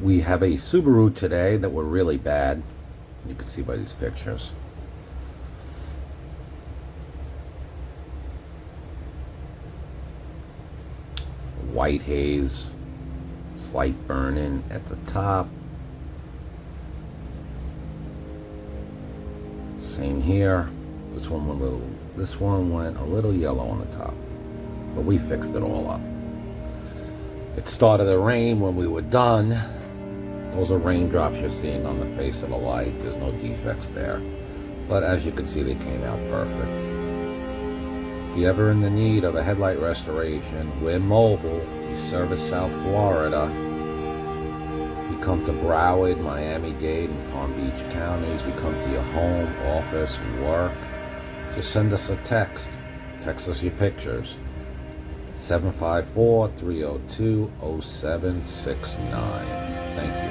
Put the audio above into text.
We have a Subaru today that were really bad. You can see by these pictures. White haze, slight burn-in at the top. Same here. This one went a little yellow on the top, but we fixed it all up. It started to rain when we were done. Those are raindrops you're seeing on the face of the light. There's no defects there. But as you can see, they came out perfect. If you're ever in the need of a headlight restoration, we're mobile. We service South Florida. We come to Broward, Miami-Dade, and Palm Beach counties. We come to your home, office, work. Just send us a text. Text us your pictures. 754-302-0769. Thank you.